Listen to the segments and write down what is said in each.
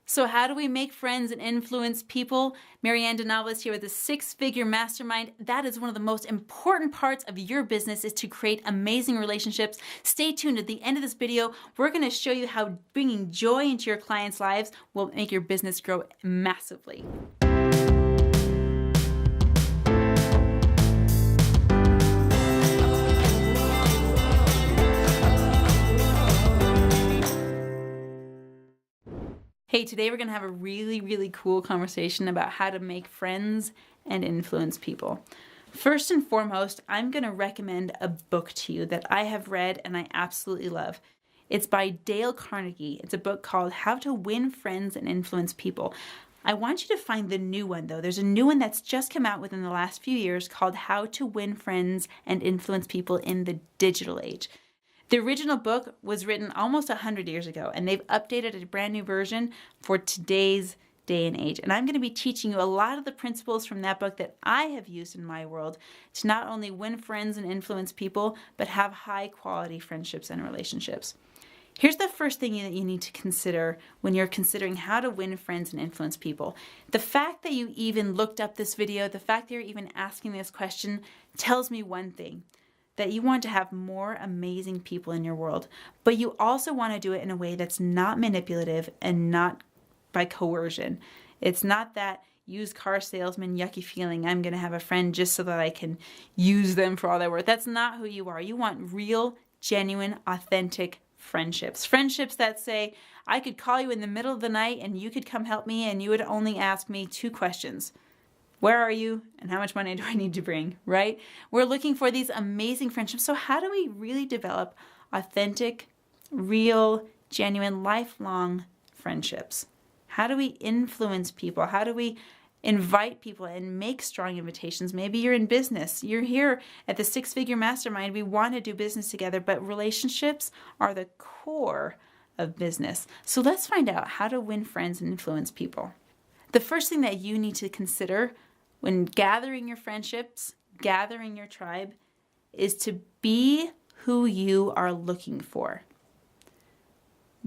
So how do we make friends and influence people? Marianne DeNovellis here with a 6-figure mastermind. That is one of the most important parts of your business, is to create amazing relationships. Stay tuned. At the end of this video, we're going to show you how bringing joy into your clients' lives will make your business grow massively. Hey, today we're going to have a really cool conversation about how to make friends and influence people. First and foremost, I'm going to recommend a book to you that I have read and I absolutely love. It's by Dale Carnegie. It's a book called How to Win Friends and Influence People. I want you to find the new one though. There's a new one that's just come out within the last few years called How to Win Friends and Influence People in the Digital Age. The original book was written almost 100 years ago, and they've updated a brand new version for today's day and age. And I'm going to be teaching you a lot of the principles from that book that I have used in my world to not only win friends and influence people, but have high quality friendships and relationships. Here's the first thing that you need to consider when you're considering how to win friends and influence people. The fact that you even looked up this video, the fact that you're even asking this question tells me one thing: that you want to have more amazing people in your world, but you also want to do it in a way that's not manipulative and not by coercion. It's not that used car salesman yucky feeling, I'm going to have a friend just so that I can use them for all they're worth. That's not who you are. You want real, genuine, authentic friendships. Friendships that say, I could call you in the middle of the night and you could come help me and you would only ask me 2 questions. Where are you and how much money do I need to bring, right? We're looking for these amazing friendships. So how do we really develop authentic, real, genuine, lifelong friendships? How do we influence people? How do we invite people and make strong invitations? Maybe you're in business. You're here at the 6-figure mastermind. We want to do business together, but relationships are the core of business. So let's find out how to win friends and influence people. The first thing that you need to consider when gathering your friendships, gathering your tribe, is to be who you are looking for.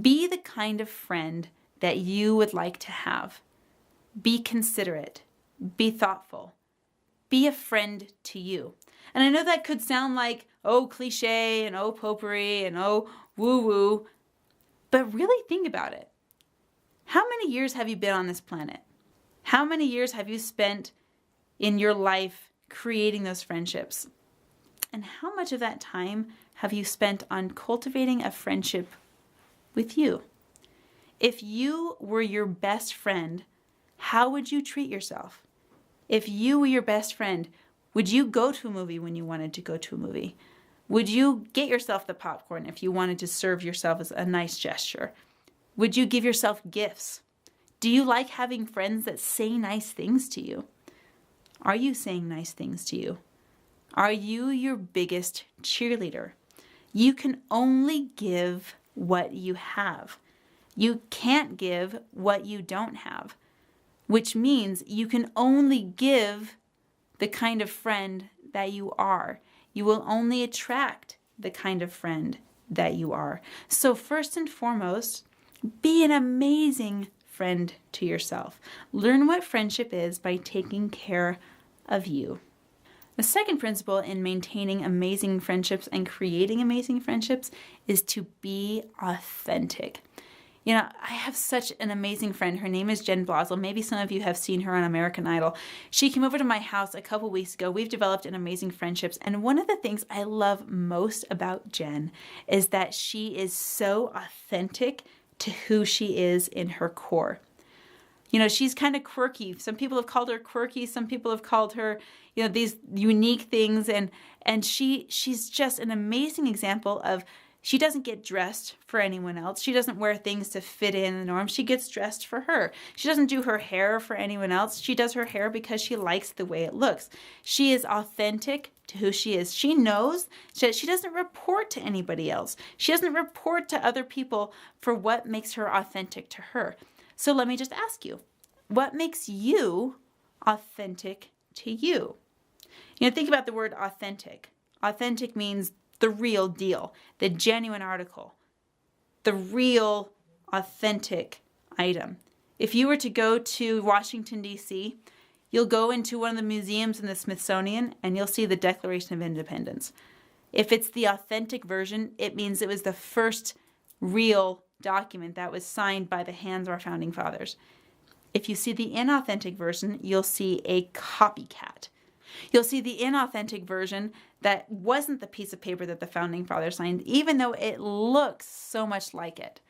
Be the kind of friend that you would like to have. Be considerate. Be thoughtful. Be a friend to you. And I know that could sound like, oh, cliche and oh, potpourri and oh, woo-woo, but really think about it. How many years have you been on this planet? How many years have you spent in your life creating those friendships? And how much of that time have you spent on cultivating a friendship with you? If you were your best friend, how would you treat yourself? If you were your best friend, would you go to a movie when you wanted to go to a movie? Would you get yourself the popcorn if you wanted to serve yourself as a nice gesture? Would you give yourself gifts? Do you like having friends that say nice things to you? Are you saying nice things to you? Are you your biggest cheerleader? You can only give what you have. You can't give what you don't have, which means you can only give the kind of friend that you are. You will only attract the kind of friend that you are. So first and foremost, be an amazing friend to yourself. Learn what friendship is by taking care of you. The second principle in maintaining amazing friendships and creating amazing friendships is to be authentic. You know, I have such an amazing friend. Her name is Jen Blosel. Maybe some of you have seen her on American Idol. She came over to my house a couple weeks ago. We've developed an amazing friendships. And one of the things I love most about Jen is that she is so authentic to who she is in her core. You know, she's kind of quirky. Some people have called her quirky. Some people have called her, you know, these unique things. And she's just an amazing example of, she doesn't get dressed for anyone else. She doesn't wear things to fit in the norm. She gets dressed for her. She doesn't do her hair for anyone else. She does her hair because she likes the way it looks. She is authentic to who she is. She knows that she doesn't report to anybody else. She doesn't report to other people for what makes her authentic to her. So let me just ask you, what makes you authentic to you? You know, think about the word authentic. Authentic means the real deal, the genuine article, the real authentic item. If you were to go to Washington, D.C., you'll go into one of the museums in the Smithsonian and you'll see the Declaration of Independence. If it's the authentic version, it means it was the first real document that was signed by the hands of our founding fathers. If you see the inauthentic version, you'll see a copycat. You'll see the inauthentic version that wasn't the piece of paper that the founding fathers signed, even though it looks so much like it.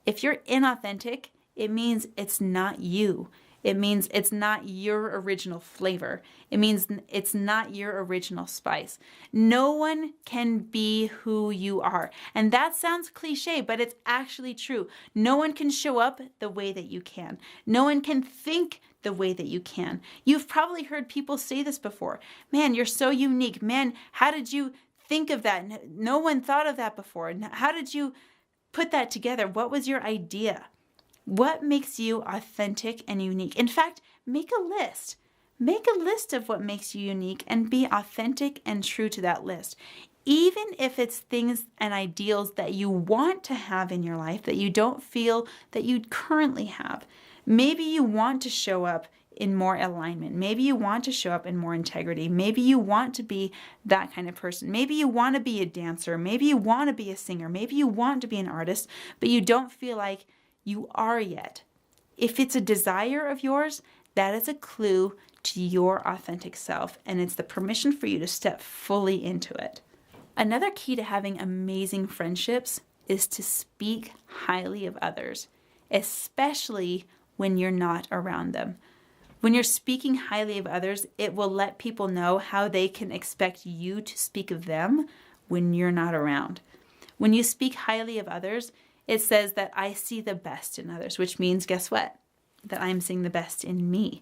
If you're inauthentic, it means it's not you. It means it's not your original flavor. It means it's not your original spice. No one can be who you are. And that sounds cliche, but it's actually true. No one can show up the way that you can. No one can think the way that you can. You've probably heard people say this before. Man, you're so unique. Man, how did you think of that? No one thought of that before. How did you put that together? What was your idea? What makes you authentic and unique? In fact, make a list. Make a list of what makes you unique and be authentic and true to that list. Even if it's things and ideals that you want to have in your life that you don't feel that you currently have. Maybe you want to show up in more alignment. Maybe you want to show up in more integrity. Maybe you want to be that kind of person. Maybe you want to be a dancer. Maybe you want to be a singer. Maybe you want to be an artist, but you don't feel like you are yet. If it's a desire of yours, that is a clue to your authentic self, and it's the permission for you to step fully into it. Another key to having amazing friendships is to speak highly of others, especially when you're not around them. When you're speaking highly of others, it will let people know how they can expect you to speak of them when you're not around. When you speak highly of others, it says that I see the best in others, which means, guess what? That I'm seeing the best in me.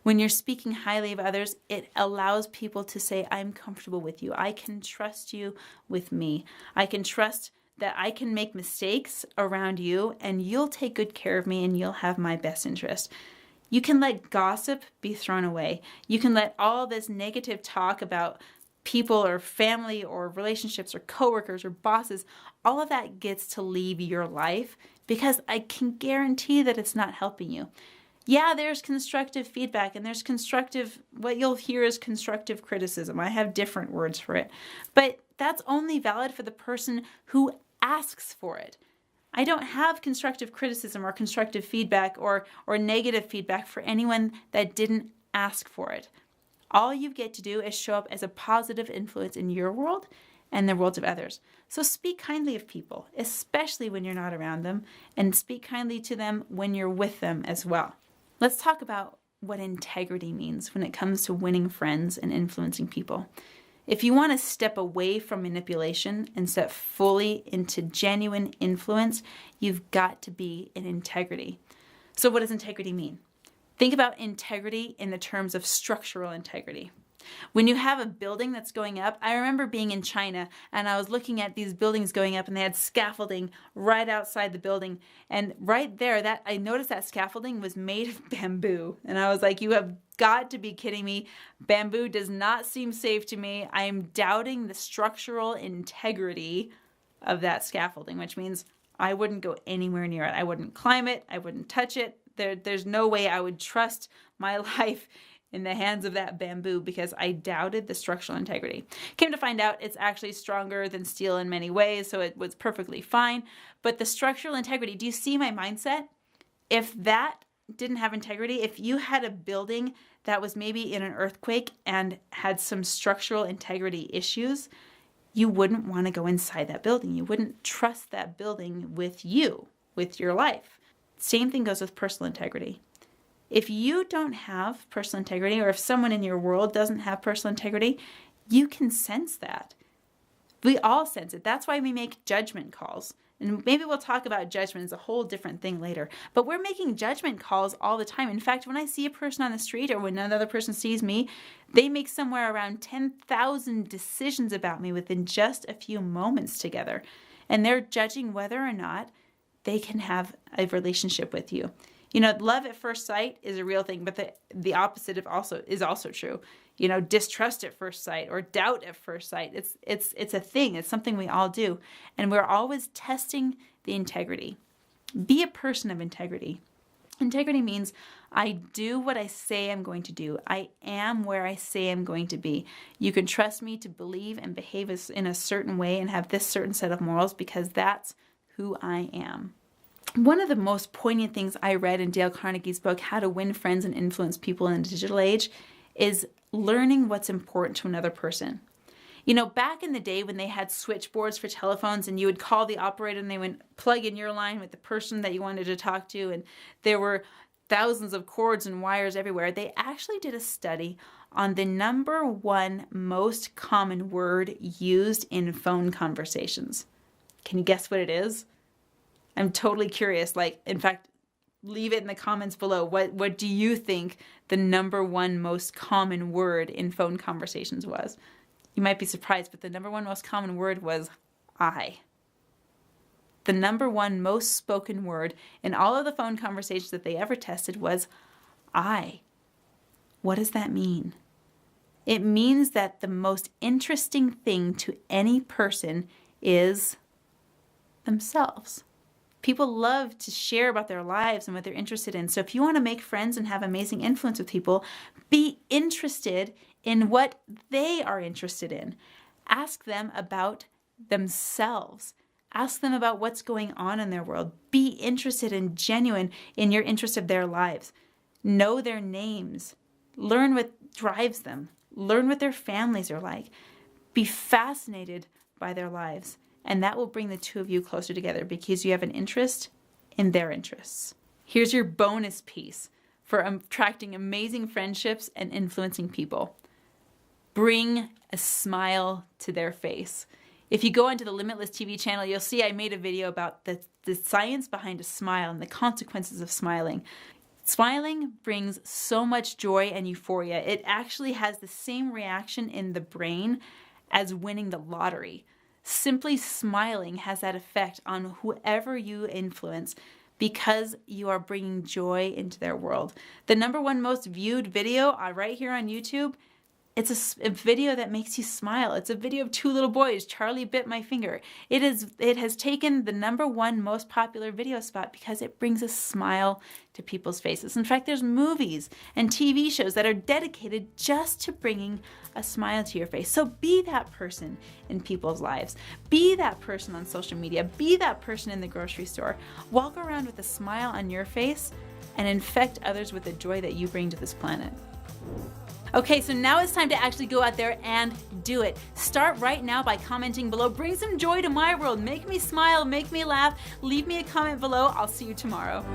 When you're speaking highly of others, it allows people to say, I'm comfortable with you. I can trust you with me. I can trust that I can make mistakes around you and you'll take good care of me and you'll have my best interest. You can let gossip be thrown away. You can let all this negative talk about people or family or relationships or coworkers or bosses, all of that gets to leave your life because I can guarantee that it's not helping you. Yeah, there's constructive feedback and there's what you'll hear is constructive criticism. I have different words for it, but that's only valid for the person who asks for it. I don't have constructive criticism or constructive feedback or negative feedback for anyone that didn't ask for it. All you get to do is show up as a positive influence in your world and the worlds of others. So speak kindly of people, especially when you're not around them, and speak kindly to them when you're with them as well. Let's talk about what integrity means when it comes to winning friends and influencing people. If you want to step away from manipulation and step fully into genuine influence, you've got to be in integrity. So what does integrity mean? Think about integrity in the terms of structural integrity. When you have a building that's going up, I remember being in China and I was looking at these buildings going up and they had scaffolding right outside the building. And right there, I noticed that scaffolding was made of bamboo. And I was like, you have got to be kidding me. Bamboo does not seem safe to me. I am doubting the structural integrity of that scaffolding, which means I wouldn't go anywhere near it. I wouldn't climb it. I wouldn't touch it. There's no way I would trust my life in the hands of that bamboo because I doubted the structural integrity. Came to find out it's actually stronger than steel in many ways, so it was perfectly fine. But the structural integrity, do you see my mindset? If that didn't have integrity, if you had a building that was maybe in an earthquake and had some structural integrity issues, you wouldn't want to go inside that building. You wouldn't trust that building with you, with your life. Same thing goes with personal integrity. If you don't have personal integrity, or if someone in your world doesn't have personal integrity, you can sense that. We all sense it. That's why we make judgment calls. And maybe we'll talk about judgment as a whole different thing later. But we're making judgment calls all the time. In fact, when I see a person on the street or when another person sees me, they make somewhere around 10,000 decisions about me within just a few moments together. And they're judging whether or not they can have a relationship with you. You know, love at first sight is a real thing, but the opposite is also true. You know, distrust at first sight or doubt at first sight. It's a thing. It's something we all do. And we're always testing the integrity. Be a person of integrity. Integrity means I do what I say I'm going to do. I am where I say I'm going to be. You can trust me to believe and behave in a certain way and have this certain set of morals because that's who I am. One of the most poignant things I read in Dale Carnegie's book, How to Win Friends and Influence People in the Digital Age, is learning what's important to another person. You know, back in the day when they had switchboards for telephones and you would call the operator and they would plug in your line with the person that you wanted to talk to, and there were thousands of cords and wires everywhere, they actually did a study on the number one most common word used in phone conversations. Can you guess what it is? I'm totally curious. In fact, leave it in the comments below. What do you think the number one most common word in phone conversations was? You might be surprised, but the number one most common word was I. The number one most spoken word in all of the phone conversations that they ever tested was I. What does that mean? It means that the most interesting thing to any person is themselves. People love to share about their lives and what they're interested in. So if you want to make friends and have amazing influence with people, be interested in what they are interested in. Ask them about themselves. Ask them about what's going on in their world. Be interested and genuine in your interest of their lives. Know their names. Learn what drives them. Learn what their families are like. Be fascinated by their lives. And that will bring the two of you closer together because you have an interest in their interests. Here's your bonus piece for attracting amazing friendships and influencing people. Bring a smile to their face. If you go onto the Limitless TV channel, you'll see I made a video about the science behind a smile and the consequences of smiling. Smiling brings so much joy and euphoria. It actually has the same reaction in the brain as winning the lottery. Simply smiling has that effect on whoever you influence because you are bringing joy into their world. The number one most viewed video right here on YouTube, it's a video that makes you smile. It's a video of two little boys. Charlie bit my finger. It has taken the number one most popular video spot because it brings a smile to people's faces. In fact, there's movies and TV shows that are dedicated just to bringing a smile to your face. So be that person in people's lives. Be that person on social media. Be that person in the grocery store. Walk around with a smile on your face and infect others with the joy that you bring to this planet. Okay, so now it's time to actually go out there and do it. Start right now by commenting below. Bring some joy to my world. Make me smile, make me laugh. Leave me a comment below. I'll see you tomorrow.